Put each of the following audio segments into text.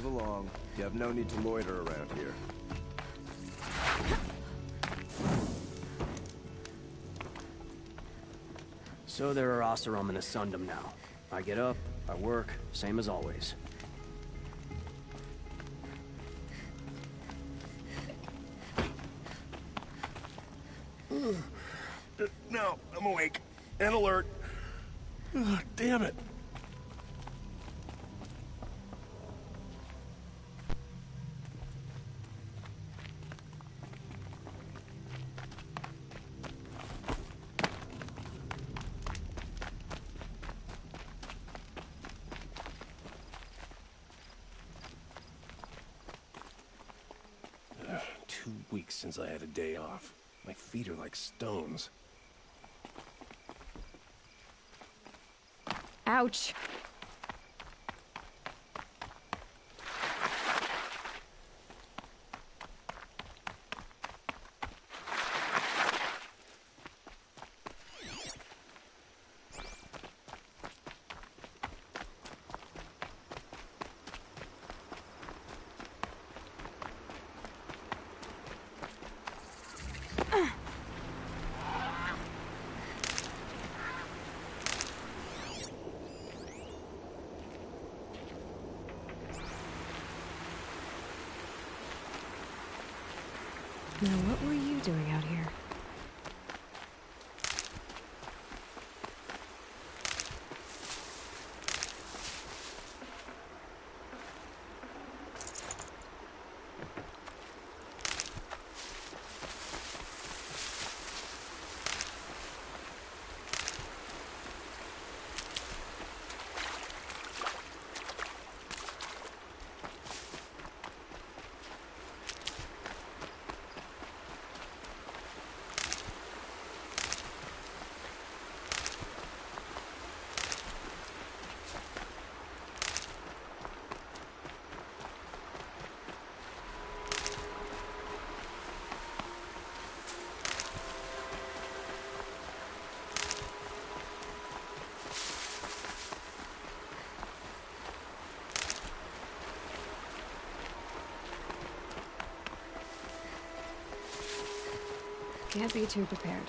Move along. You have no need to loiter around here. So there are Oseram in the Sundom now. I get up, I work, same as always. No, I'm awake. And alert. Damn it. Since I had a day off. My feet are like stones. Ouch. Now, what were you doing out here? Can't be too prepared.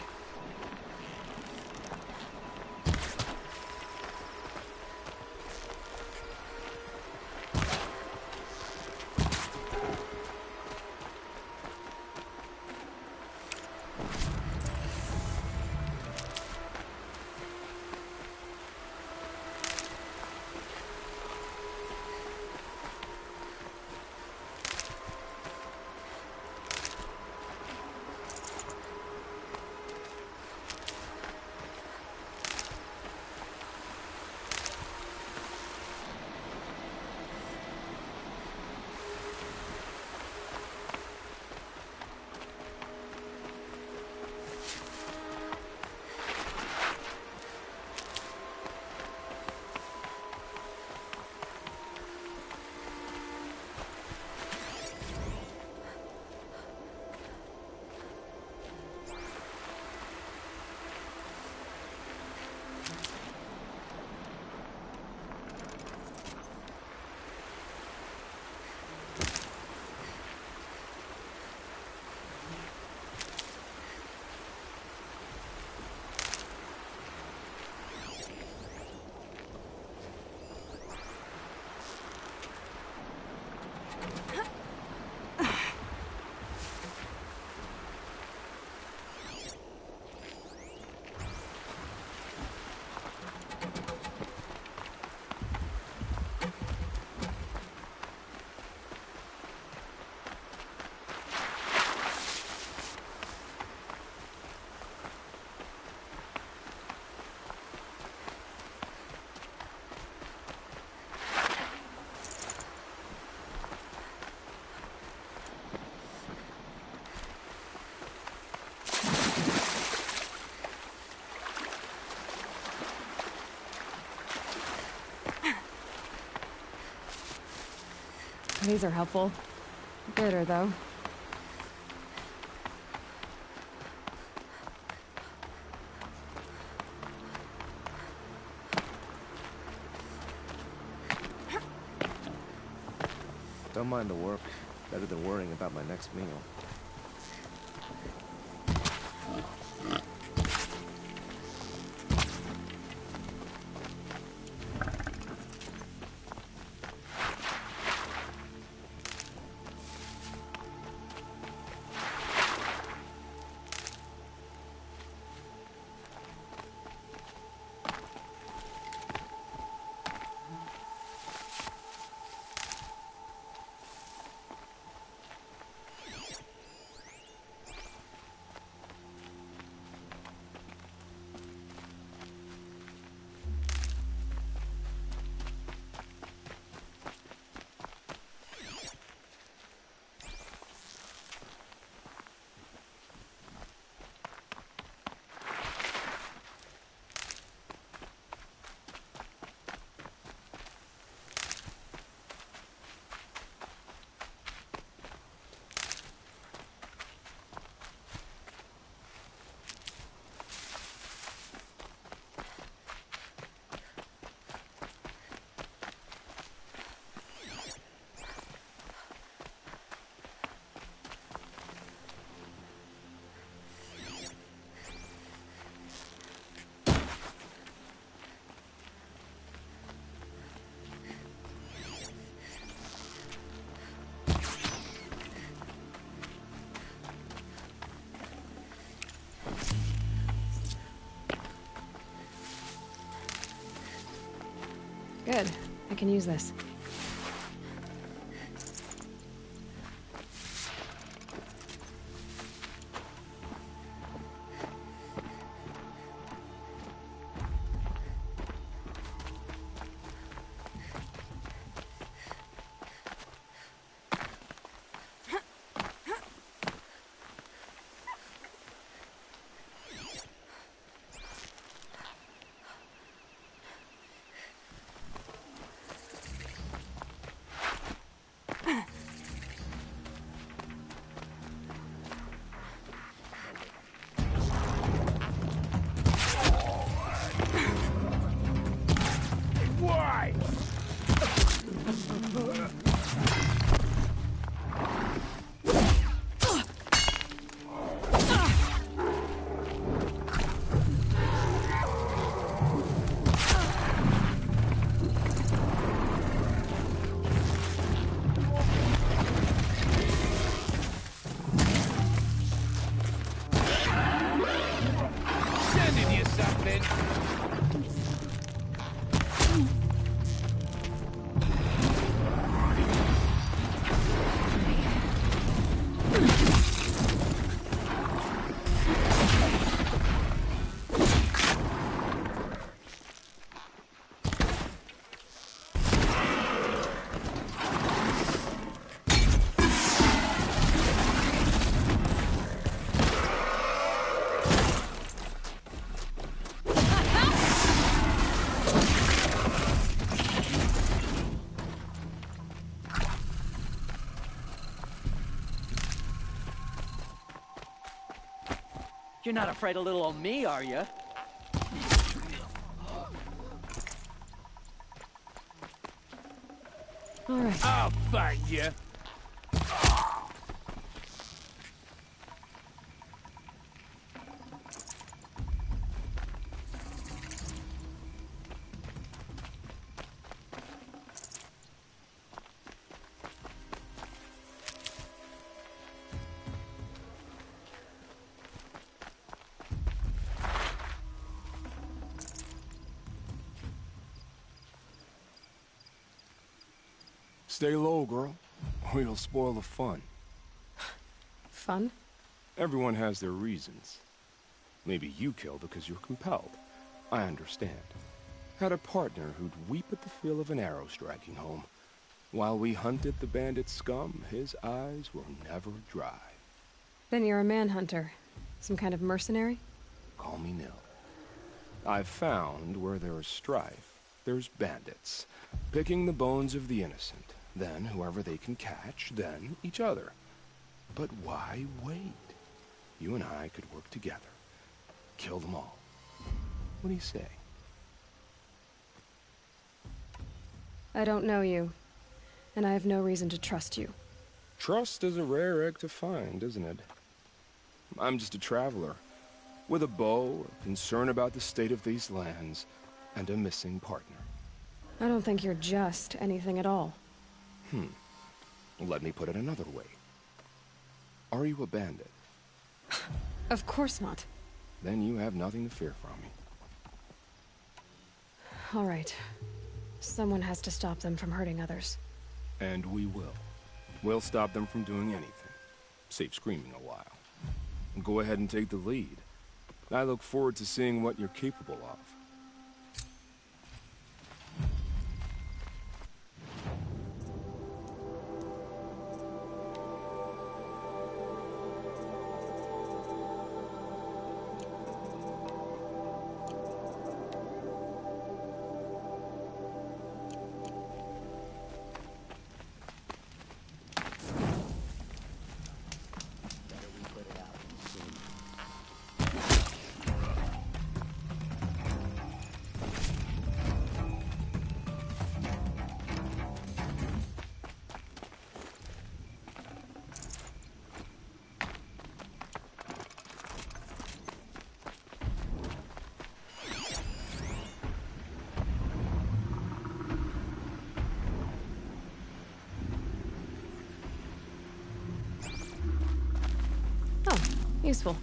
These are helpful. Bitter, though. Don't mind the work. Better than worrying about my next meal. Good. I can use this. Why? Sending you something. You're not afraid of little old me, are you? All right. I'll find you. Stay low, girl, or you'll spoil the fun. Fun? Everyone has their reasons. Maybe you kill because you're compelled. I understand. Had a partner who'd weep at the feel of an arrow striking home. While we hunted the bandit scum, his eyes were never dry. Then you're a manhunter. Some kind of mercenary? Call me Nil. I've found where there is strife, there's bandits, picking the bones of the innocent. Then whoever they can catch, then each other. But why wait? You and I could work together. Kill them all. What do you say? I don't know you. and I have no reason to trust you. Trust is a rare egg to find, isn't it? I'm just a traveler, with a bow, a concern about the state of these lands, and a missing partner. I don't think you're just anything at all. Let me put it another way. Are you a bandit? Of course not. Then you have nothing to fear from me. All right. Someone has to stop them from hurting others. And we will. We'll stop them from doing anything. Save screaming a while. Go ahead and take the lead. I look forward to seeing what you're capable of. Useful.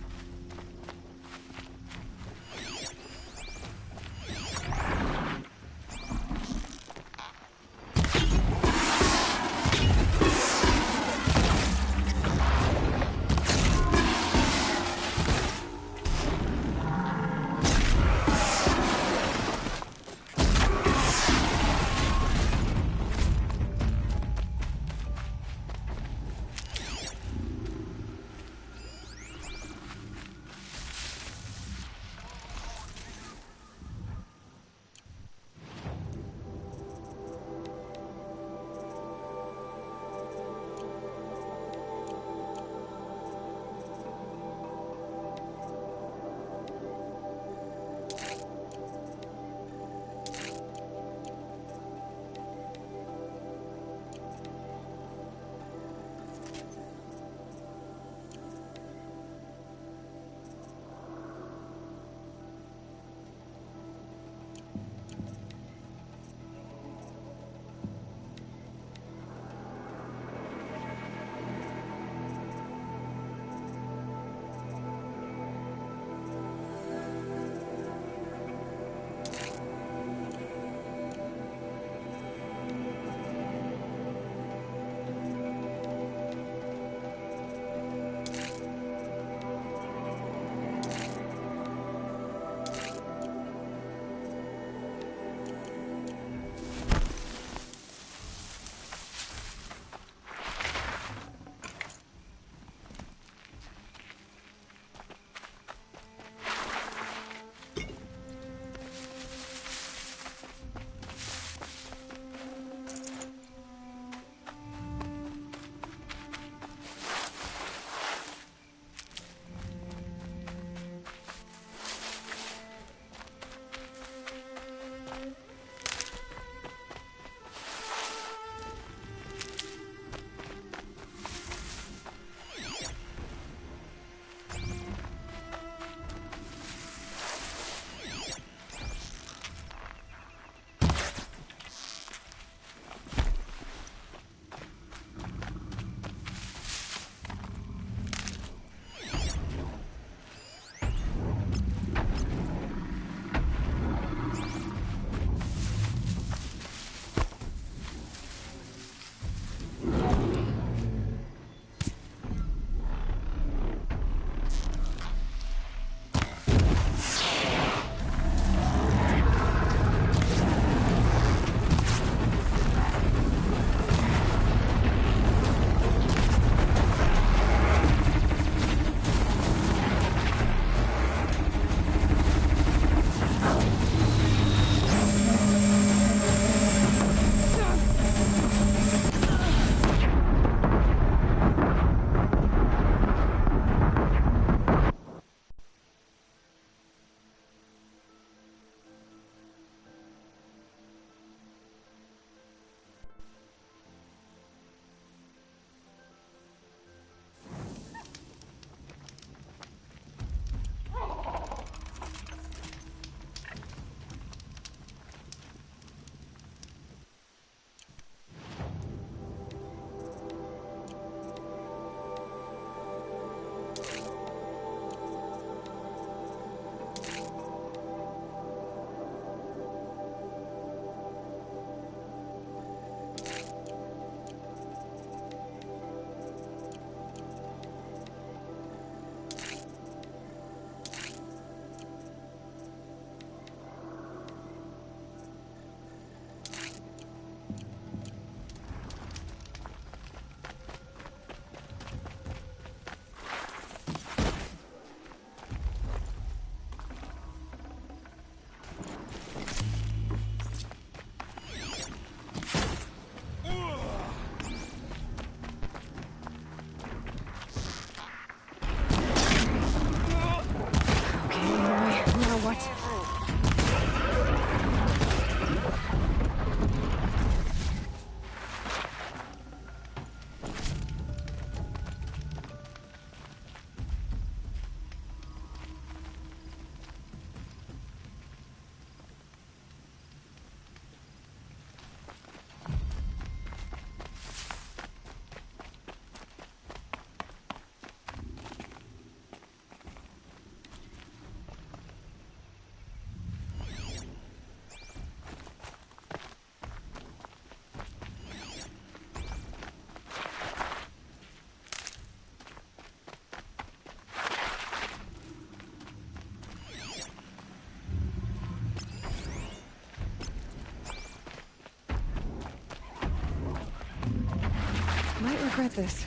regret this.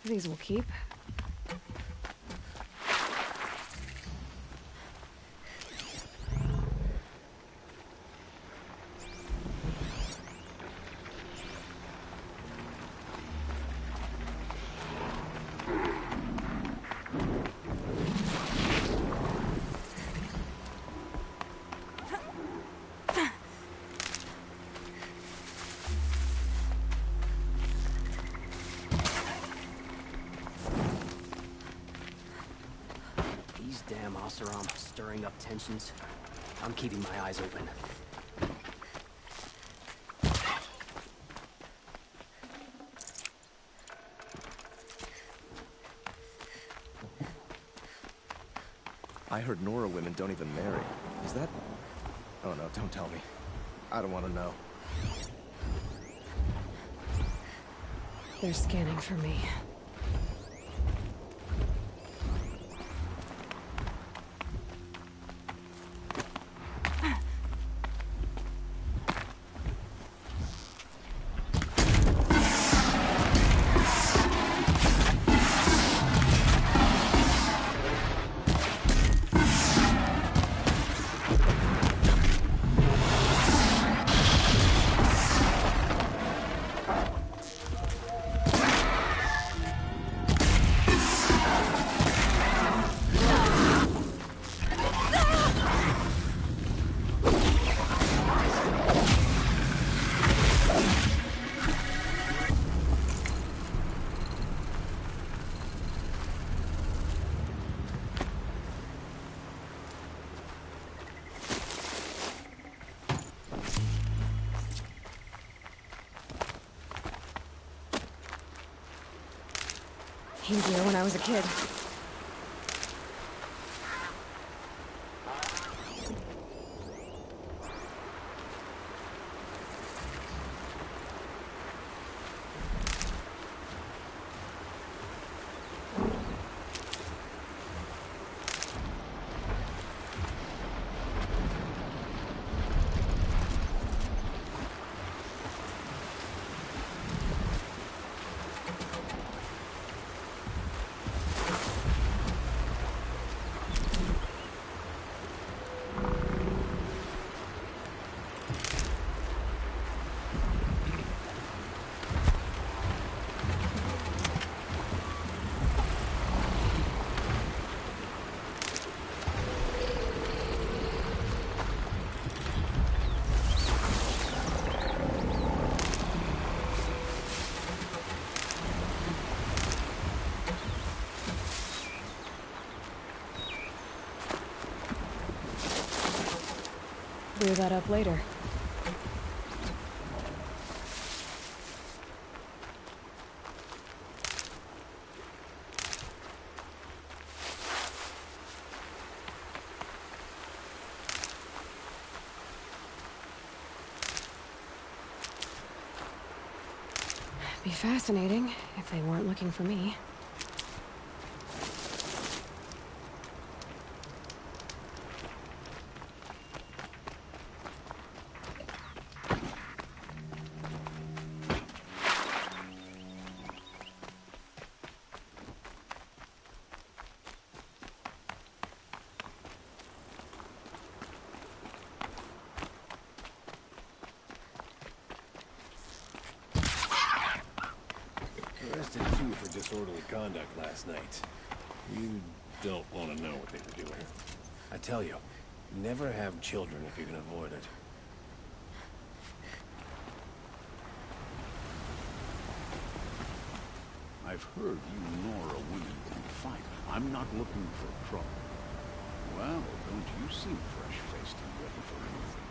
These will keep. Damn Oseram, stirring up tensions. I'm keeping my eyes open. I heard Nora women don't even marry. Is that... Oh no, don't tell me. I don't want to know. They're scanning for me. Easier when I was a kid. Clear that up later. Be fascinating if they weren't looking for me. Arrested two for disorderly conduct last night. You don't want to know what they were doing. I tell you, never have children if you can avoid it. I've heard you Nora women can fight. I'm not looking for trouble. Well, don't you seem fresh-faced and ready for anything.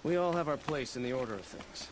We all have our place in the order of things.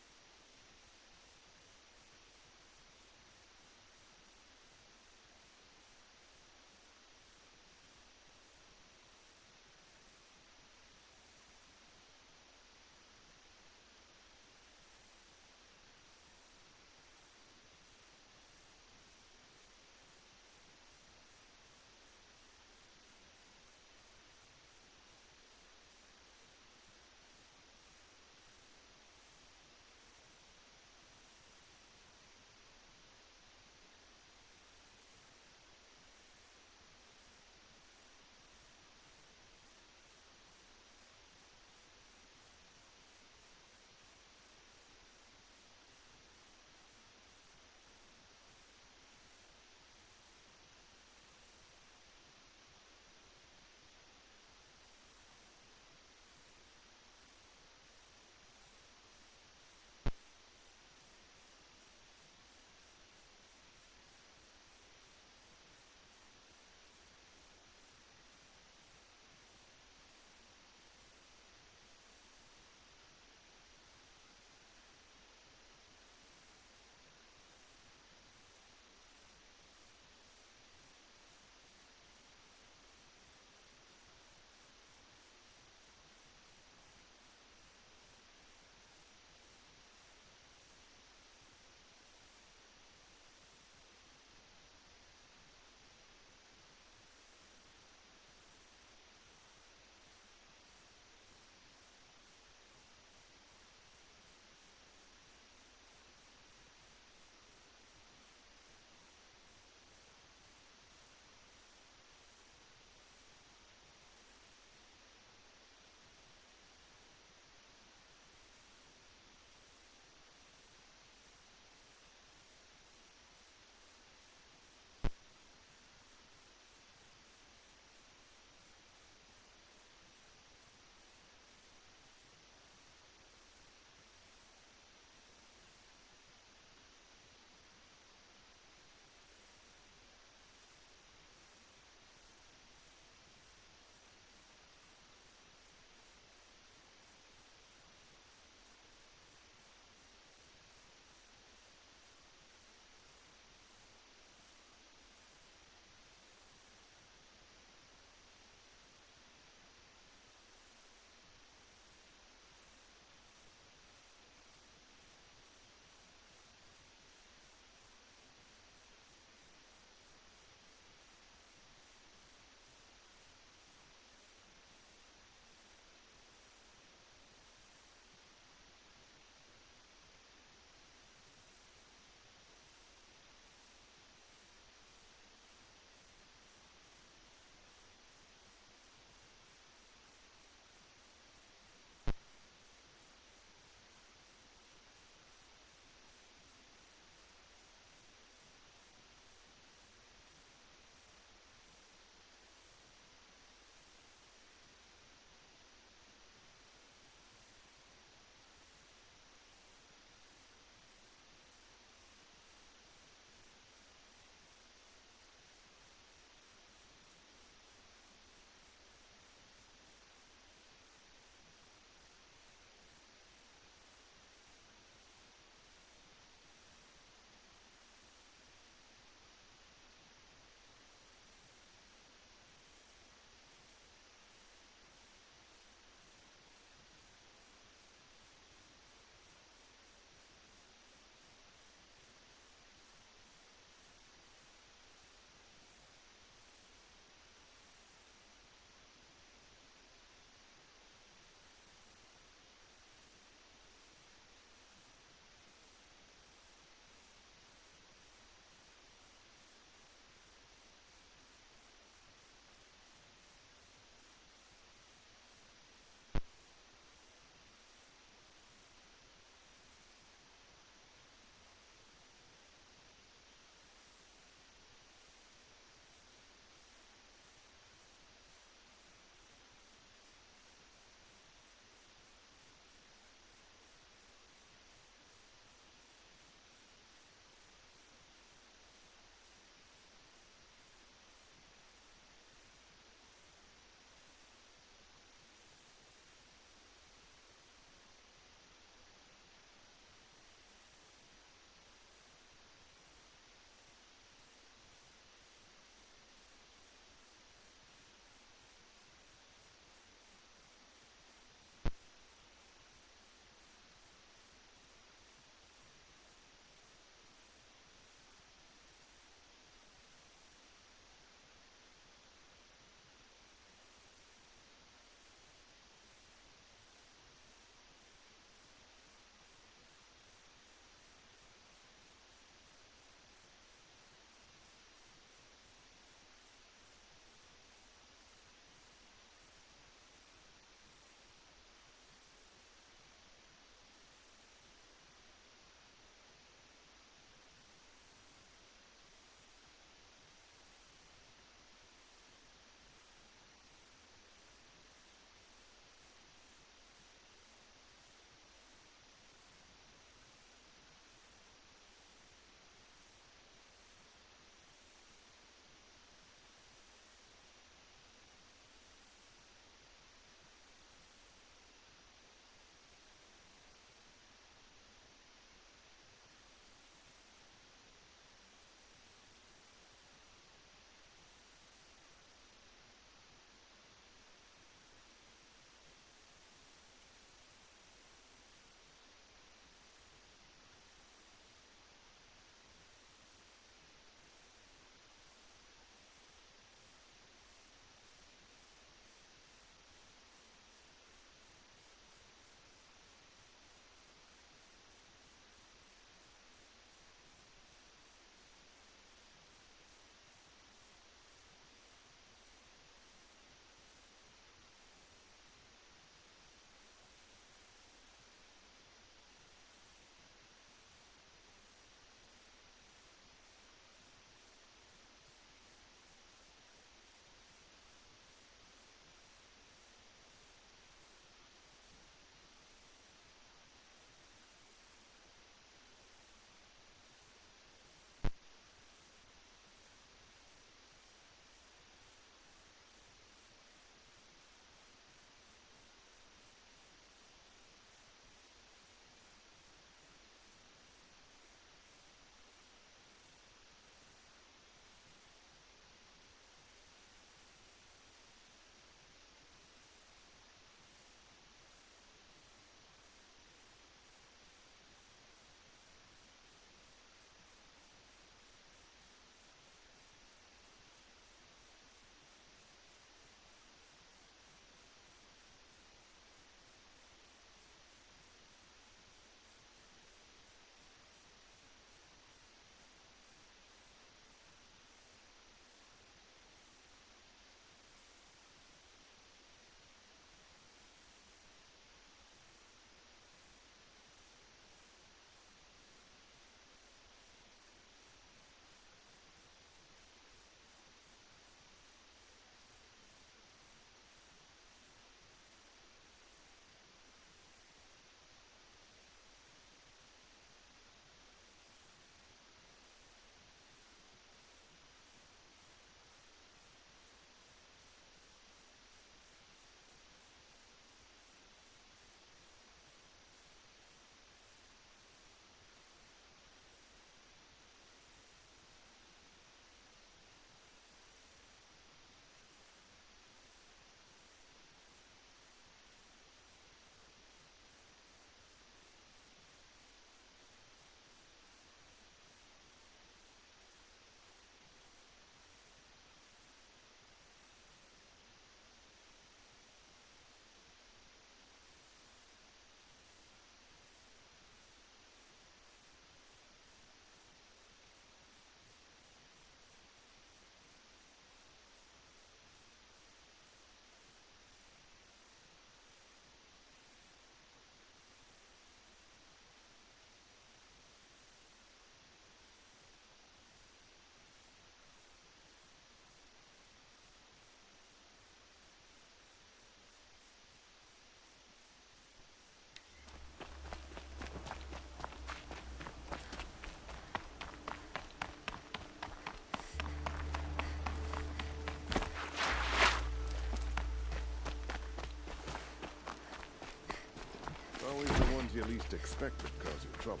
you least expected causing trouble.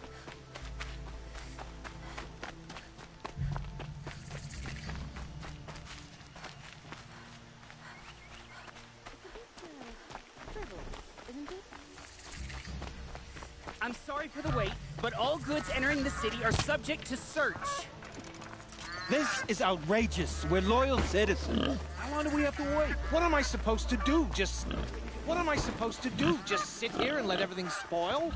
I'm sorry for the wait, but all goods entering the city are subject to search. This is outrageous. We're loyal citizens. How long do we have to wait? What am I supposed to do? What am I supposed to do? Just sit here and let everything spoil?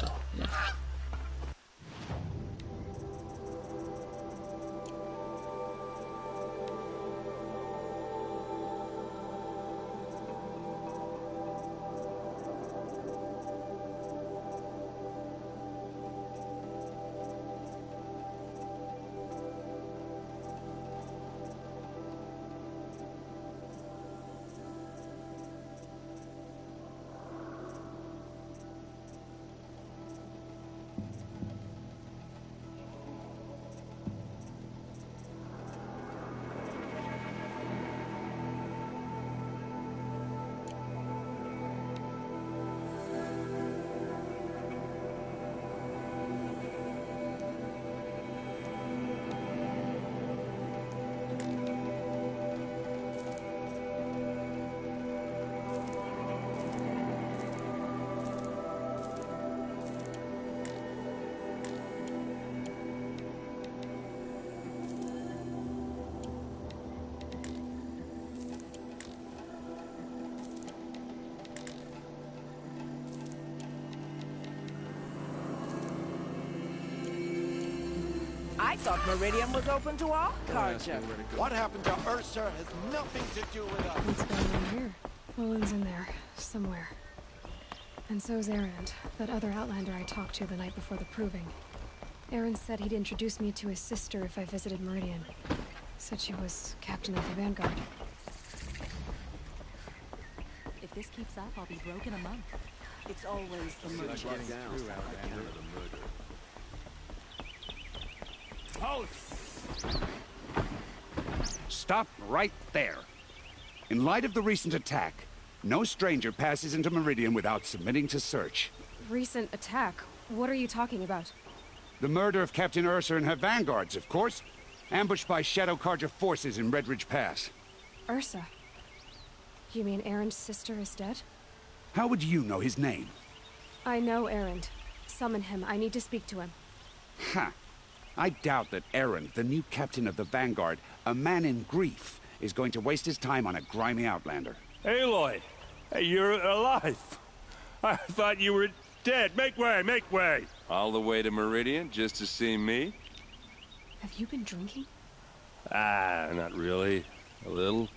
I thought Meridian was open to all culture. What happened to Ursa has nothing to do with us. What's going on here? Owen's in there, somewhere. And so's Erend, that other Outlander I talked to the night before the proving. Erend said he'd introduce me to his sister if I visited Meridian. Said she was captain of the Vanguard. If this keeps up, I'll be broke in a month. It's always the merchants. Stop right there. In light of the recent attack, no stranger passes into Meridian without submitting to search. Recent attack? What are you talking about? The murder of Captain Ursa and her vanguards, of course. Ambushed by Shadow Carja forces in Red Ridge Pass. Ursa? You mean Erend's sister is dead? How would you know his name? I know Erend. Summon him. I need to speak to him. Ha! I doubt that Erend, the new captain of the Vanguard, a man in grief, is going to waste his time on a grimy outlander. Aloy! Hey, you're alive! I thought you were dead. Make way, make way! All the way to Meridian just to see me? Have you been drinking? Not really. A little.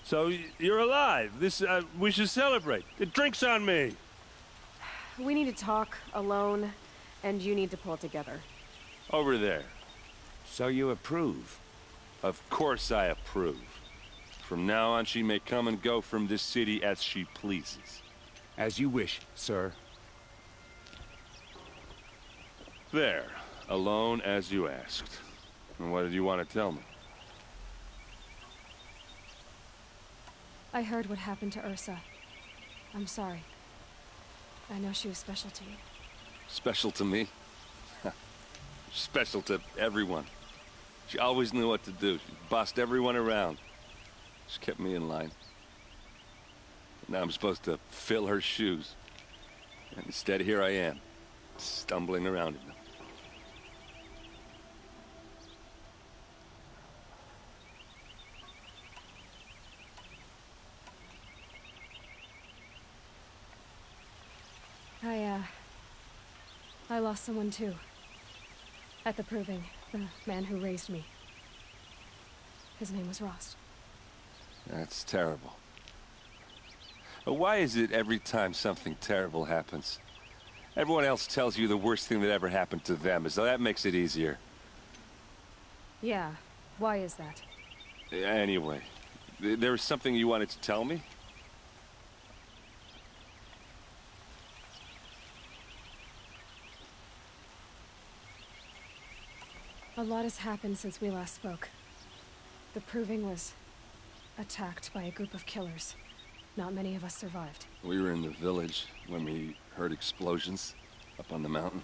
So, you're alive. We should celebrate. The drink's on me! We need to talk, alone, and you need to pull it together. Over there. So you approve? Of course I approve. From now on, she may come and go from this city as she pleases. As you wish, sir. There. Alone as you asked. And what did you want to tell me? I heard what happened to Ursa. I'm sorry. I know she was special to you. Special to me? Special to everyone. She always knew what to do. She bossed everyone around. She kept me in line. Now I'm supposed to fill her shoes. And instead, here I am, stumbling around in them. I lost someone too. At the proving, the man who raised me. His name was Rost. That's terrible. But why is it every time something terrible happens, everyone else tells you the worst thing that ever happened to them, as though that makes it easier? Yeah, why is that? Anyway, there was something you wanted to tell me? A lot has happened since we last spoke. The proving was attacked by a group of killers. Not many of us survived. We were in the village when we heard explosions. up on the mountain.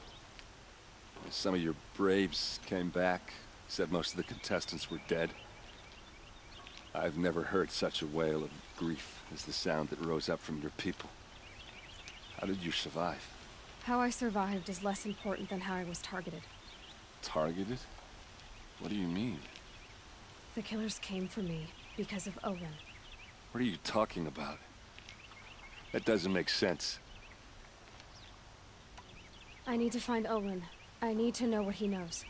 Some of your braves came back, said most of the contestants were dead. I've never heard such a wail of grief as the sound that rose up from your people. How did you survive? How I survived is less important than how I was targeted. Targeted? What do you mean? The killers came for me because of Owen. What are you talking about? That doesn't make sense. I need to find Owen. I need to know what he knows.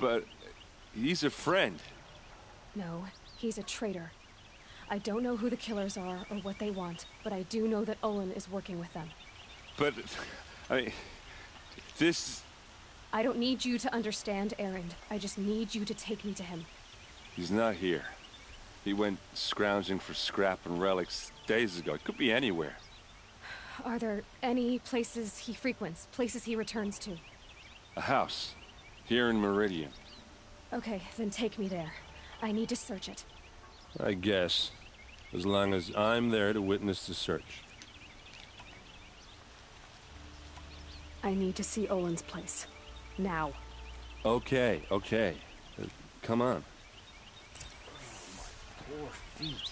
But he's a friend. No, he's a traitor. I don't know who the killers are or what they want, but I do know that Olin is working with them. But, I mean, this... I don't need you to understand, Erend. I just need you to take me to him. He's not here. He went scrounging for scrap and relics days ago. It could be anywhere. Are there any places he frequents, places he returns to? A house. Here in Meridian. Okay, then take me there. I need to search it. I guess. As long as I'm there to witness the search. I need to see Olin's place. Now. Okay. Come on. Poor feet.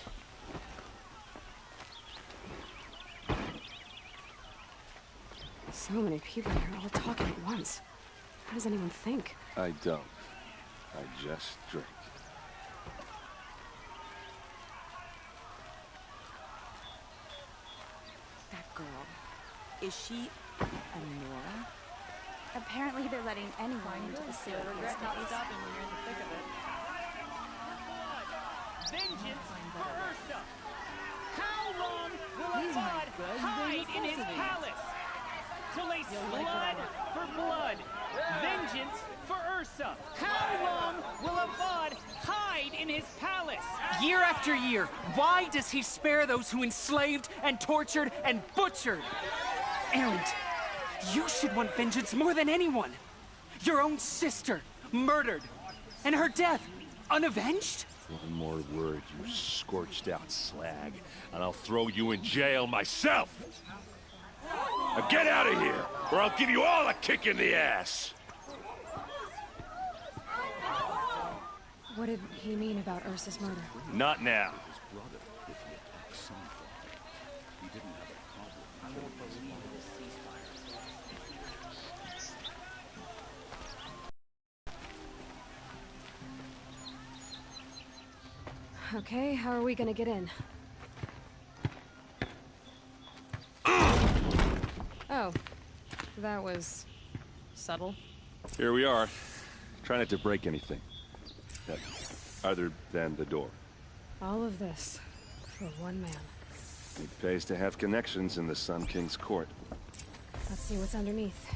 So many people here, all talking at once. How does anyone think? I don't. I just drink. That girl. Is she a Nora? Apparently they're letting anyone into the city these days. Vengeance for Ursa! How long will Abad hide in his palace? Till they blood for blood. Vengeance for Ursa. How long will Abad hide in his palace? Year after year, why does he spare those who enslaved and tortured and butchered? Erend, you should want vengeance more than anyone. Your own sister, murdered. And her death, unavenged? One more word, you scorched-out slag, and I'll throw you in jail myself! Now get out of here, or I'll give you all a kick in the ass! What did he mean about Ursa's murder? Not now. Okay, how are we gonna get in? Oh, that was subtle. Here we are. Try not to break anything. Other than the door. All of this for one man. It pays to have connections in the Sun King's court. Let's see what's underneath.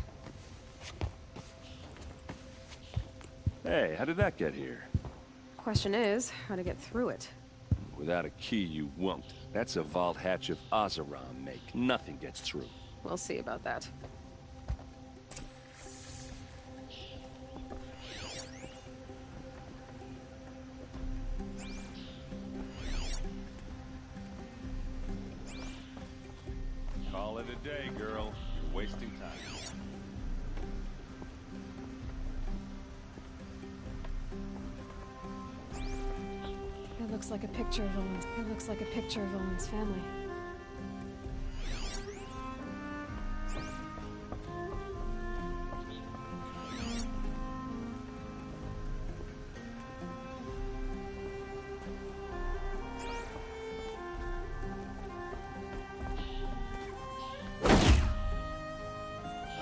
Hey, how did that get here? Question is, how to get through it. Without a key, you won't. That's a vault hatch of Oseram make. Nothing gets through. We'll see about that. Call it a day, girl. You're wasting time. It looks like a picture of Olin's. It looks like a picture of Olin's family.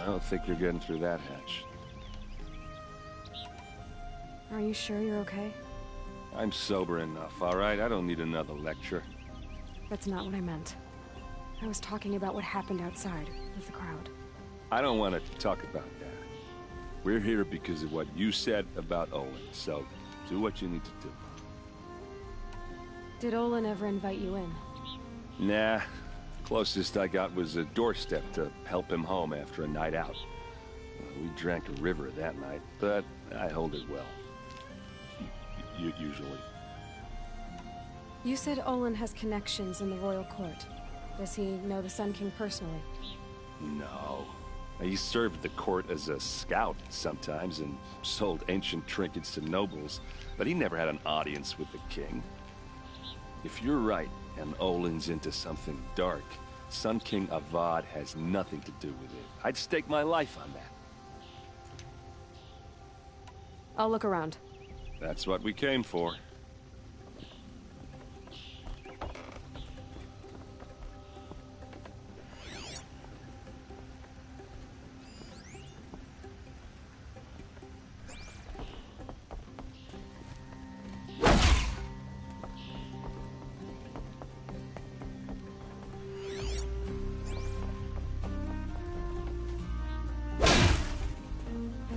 I don't think you're getting through that hatch. Are you sure you're okay? I'm sober enough, all right? I don't need another lecture. That's not what I meant. I was talking about what happened outside with the crowd. I don't want to talk about that. We're here because of what you said about Owen, so do what you need to do. Did Olin ever invite you in? Nah. Closest I got was a doorstep to help him home after a night out. We drank a river that night, but I hold it well. Usually. You said Olin has connections in the royal court. Does he know the Sun King personally? No. He served the court as a scout sometimes and sold ancient trinkets to nobles, but he never had an audience with the king. If you're right, and Olin's into something dark, Sun King Avad has nothing to do with it. I'd stake my life on that. I'll look around. That's what we came for.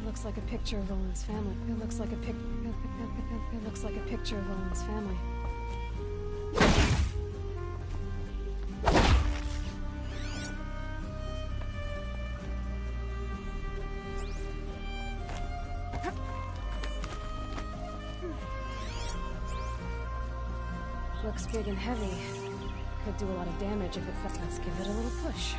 Looks like a picture of Olin's family. It looks like a picture of Olin's family. Looks big and heavy. Could do a lot of damage if it fell. Let's give it a little push.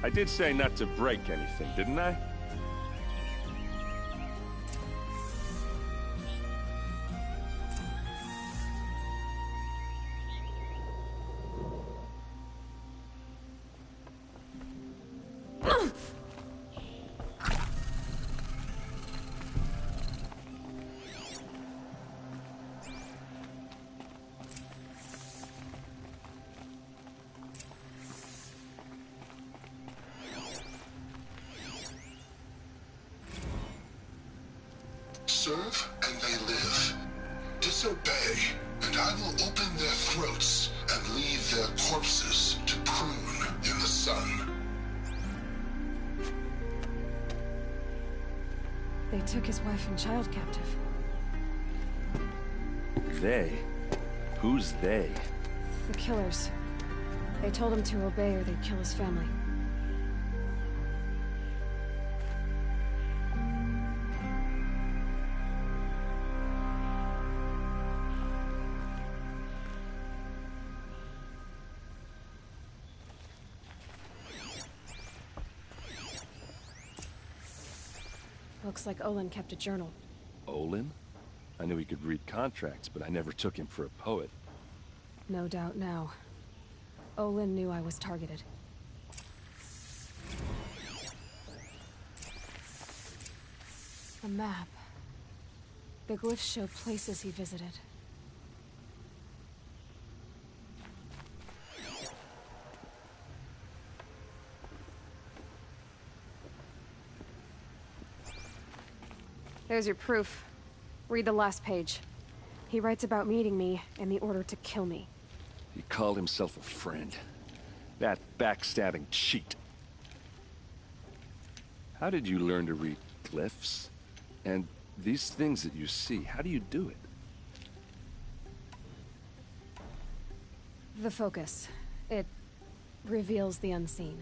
I did say not to break anything, didn't I? Serve and they live. Disobey, and I will open their throats and leave their corpses to prune in the sun. They took his wife and child captive. They? Who's they? The killers. They told him to obey or they'd kill his family. Looks like Olin kept a journal. Olin? I knew he could read contracts, but I never took him for a poet. No doubt now. Olin knew I was targeted. A map. The glyphs show places he visited. There's your proof. Read the last page. He writes about meeting me and the order to kill me. He called himself a friend. That backstabbing cheat. How did you learn to read glyphs? And these things that you see, how do you do it? The focus. It reveals the unseen.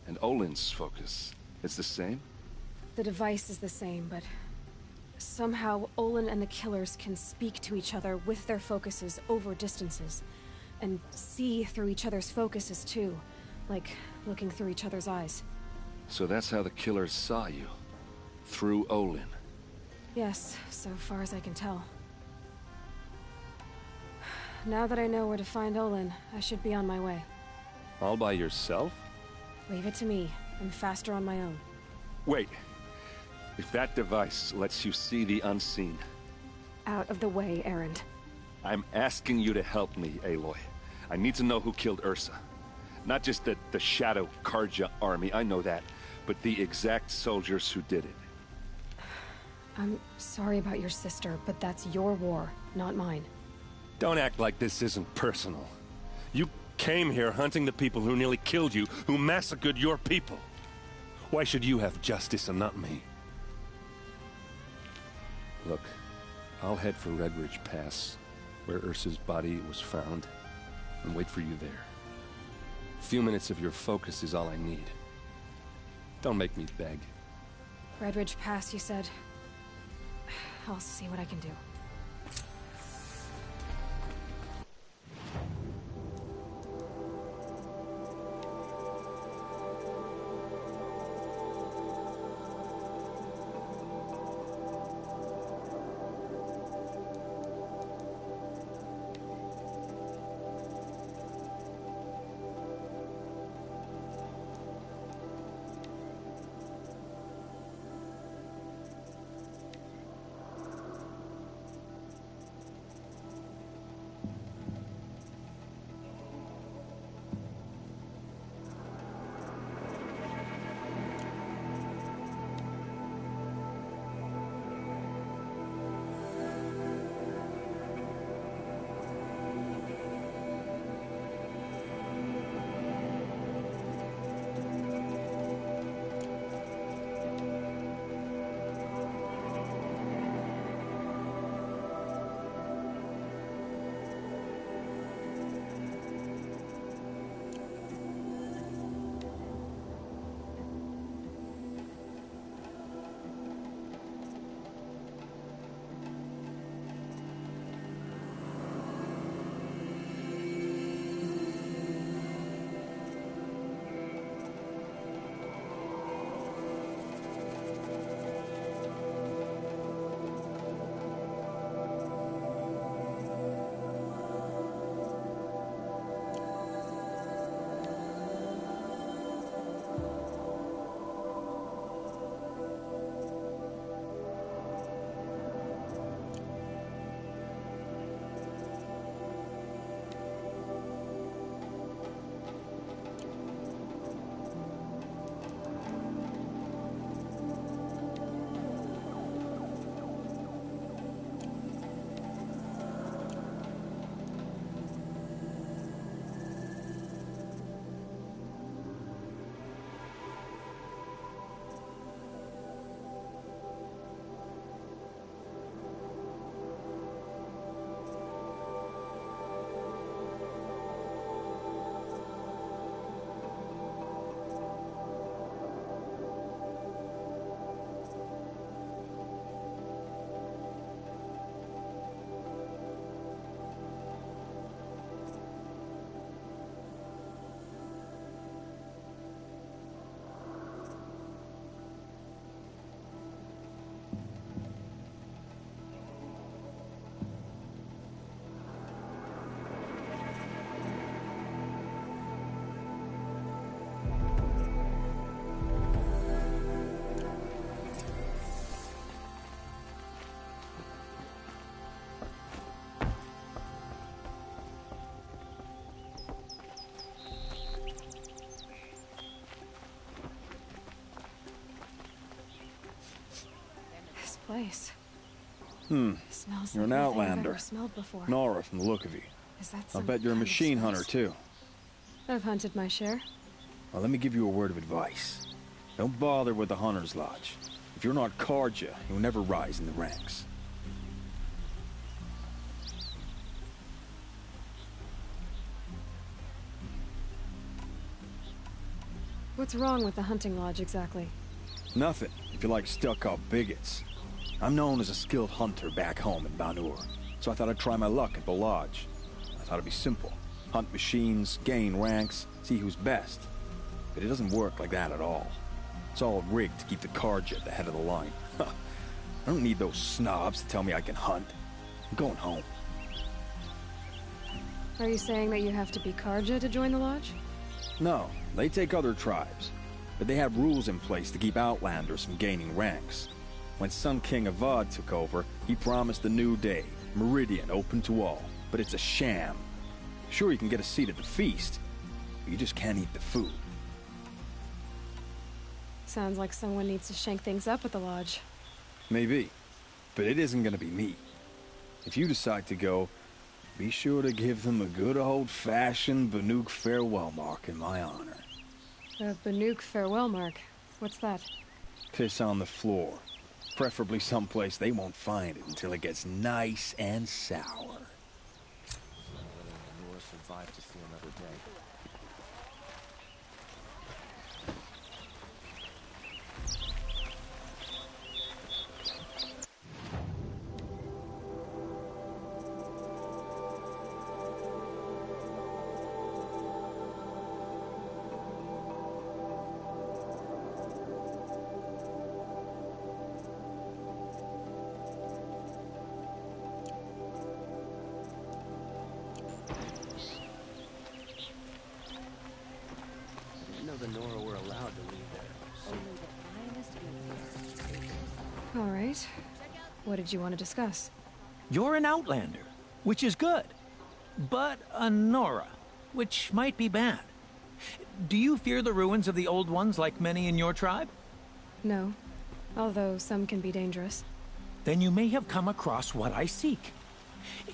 And Olin's focus, it's the same? The device is the same, but somehow Olin and the killers can speak to each other with their focuses over distances. And see through each other's focuses too. Like looking through each other's eyes. So that's how the killers saw you? Through Olin? Yes, so far as I can tell. Now that I know where to find Olin, I should be on my way. All by yourself? Leave it to me. I'm faster on my own. Wait. If that device lets you see the unseen... Out of the way, Erend. I'm asking you to help me, Aloy. I need to know who killed Ursa. Not just the Shadow Karja army, I know that, but the exact soldiers who did it. I'm sorry about your sister, but that's your war, not mine. Don't act like this isn't personal. You came here hunting the people who nearly killed you, who massacred your people. Why should you have justice and not me? Look, I'll head for Red Ridge Pass, where Ursa's body was found, and wait for you there. A few minutes of your focus is all I need. Don't make me beg. Redridge Pass, you said. I'll see what I can do. Place. Smells You're like an nothing I've outlander. ever smelled before. Nora, from the look of you. Is that I'll some bet you're a kind of machine spice? hunter, too. I've hunted my share. Well, let me give you a word of advice. Don't bother with the Hunter's Lodge. If you're not Karja, you'll never rise in the ranks. What's wrong with the hunting lodge, exactly? Nothing, if you like stuck-up bigots. I'm known as a skilled hunter back home in Banur, so I thought I'd try my luck at the lodge. I thought it'd be simple. Hunt machines, gain ranks, see who's best. But it doesn't work like that at all. It's all rigged to keep the Karja at the head of the line. I don't need those snobs to tell me I can hunt. I'm going home. Are you saying that you have to be Karja to join the lodge? No, they take other tribes. But they have rules in place to keep outlanders from gaining ranks. When Sun King Avad took over, he promised a new day, Meridian open to all. But it's a sham. Sure, you can get a seat at the feast, but you just can't eat the food. Sounds like someone needs to shake things up at the lodge. Maybe, but it isn't gonna be me. If you decide to go, be sure to give them a good old-fashioned Banuk farewell mark in my honor. A Banuk farewell mark? What's that? Piss on the floor. Preferably someplace they won't find it until it gets nice and sour. Nora survived to see another day. All right. What did you want to discuss? You're an outlander, which is good. But a Nora, which might be bad. Do you fear the ruins of the Old Ones like many in your tribe? No. Although some can be dangerous. Then you may have come across what I seek.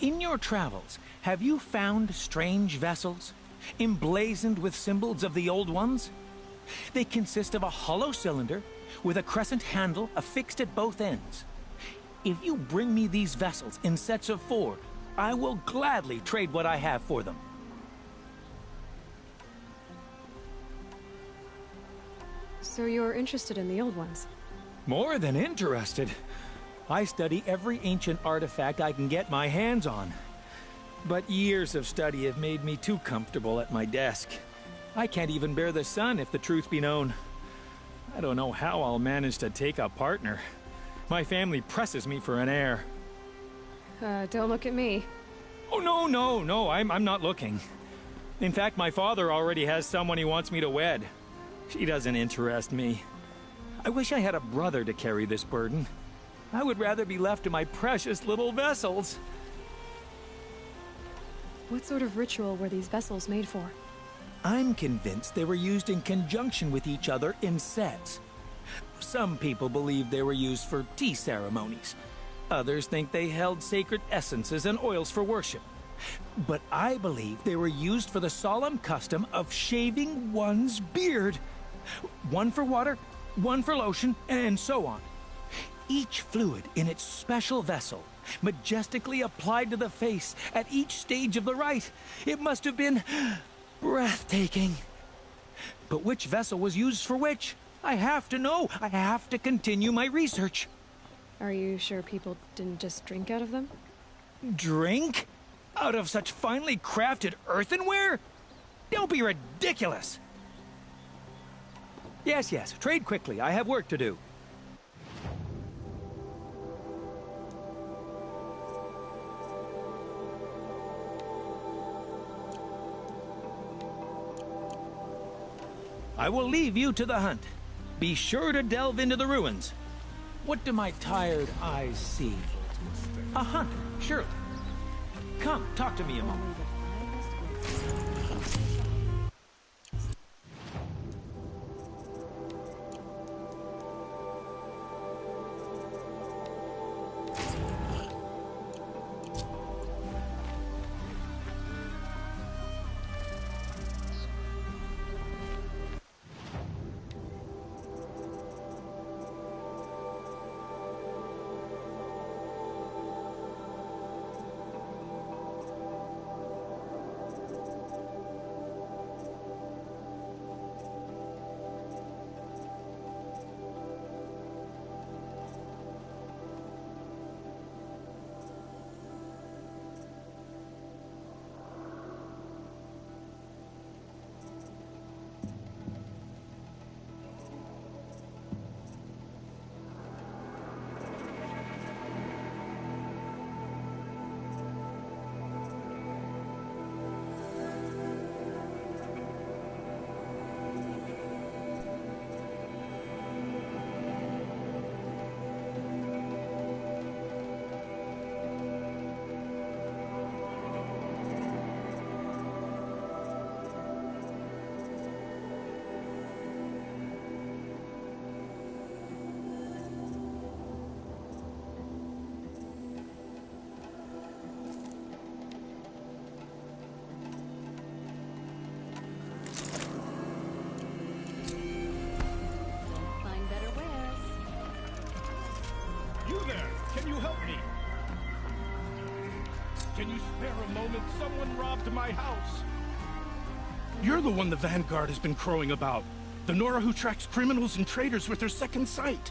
In your travels, have you found strange vessels, emblazoned with symbols of the Old Ones? They consist of a hollow cylinder with a crescent handle affixed at both ends. If you bring me these vessels in sets of 4, I will gladly trade what I have for them. So you're interested in the Old Ones? More than interested. I study every ancient artifact I can get my hands on. But years of study have made me too comfortable at my desk. I can't even bear the sun, if the truth be known. I don't know how I'll manage to take a partner. My family presses me for an heir. Don't look at me. Oh, no, I'm not looking. In fact, my father already has someone he wants me to wed. She doesn't interest me. I wish I had a brother to carry this burden. I would rather be left to my precious little vessels. What sort of ritual were these vessels made for? I'm convinced they were used in conjunction with each other in sets. Some people believe they were used for tea ceremonies. Others think they held sacred essences and oils for worship. But I believe they were used for the solemn custom of shaving one's beard. One for water, one for lotion, and so on. Each fluid in its special vessel, majestically applied to the face at each stage of the rite. It must have been breathtaking. But which vessel was used for which? I have to know. I have to continue my research. Are you sure people didn't just drink out of them? Drink? Out of such finely crafted earthenware? Don't be ridiculous. Yes, trade quickly. I have work to do. I will leave you to the hunt. Be sure to delve into the ruins. What do my tired eyes see? A hunter, surely. Come, talk to me a moment. Can you help me? Can you spare a moment? Someone robbed my house. You're the one the Vanguard has been crowing about. The Nora who tracks criminals and traitors with her second sight.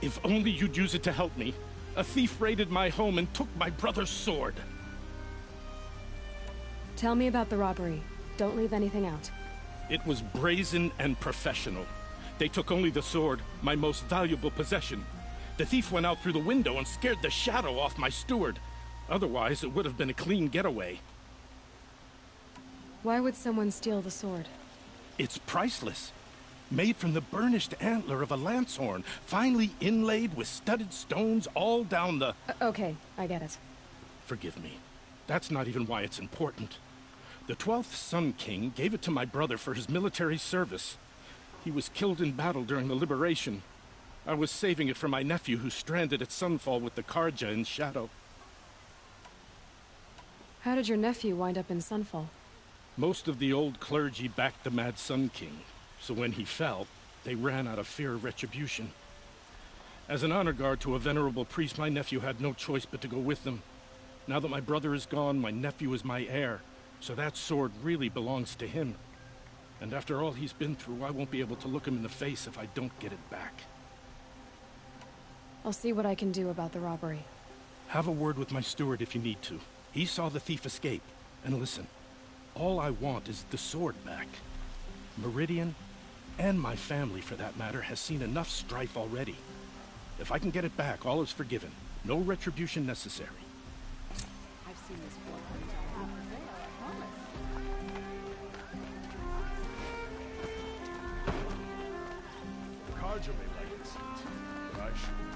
If only you'd use it to help me. A thief raided my home and took my brother's sword. Tell me about the robbery. Don't leave anything out. It was brazen and professional. They took only the sword, my most valuable possession. The thief went out through the window and scared the shadow off my steward. Otherwise, it would have been a clean getaway. Why would someone steal the sword? It's priceless. Made from the burnished antler of a lancehorn, finely inlaid with studded stones all down the... Okay, I get it. Forgive me. That's not even why it's important. The 12th Sun King gave it to my brother for his military service. He was killed in battle during the liberation. I was saving it for my nephew who's stranded at Sunfall with the Karja in Shadow. How did your nephew wind up in Sunfall? Most of the old clergy backed the Mad Sun King, so when he fell, they ran out of fear of retribution. As an honor guard to a venerable priest, my nephew had no choice but to go with them. Now that my brother is gone, my nephew is my heir, so that sword really belongs to him. And after all he's been through, I won't be able to look him in the face if I don't get it back. I'll see what I can do about the robbery. Have a word with my steward if you need to. He saw the thief escape. And listen, all I want is the sword back. Meridian, and my family for that matter, has seen enough strife already. If I can get it back, all is forgiven. No retribution necessary. I've seen this one. Karja may like it, but I should.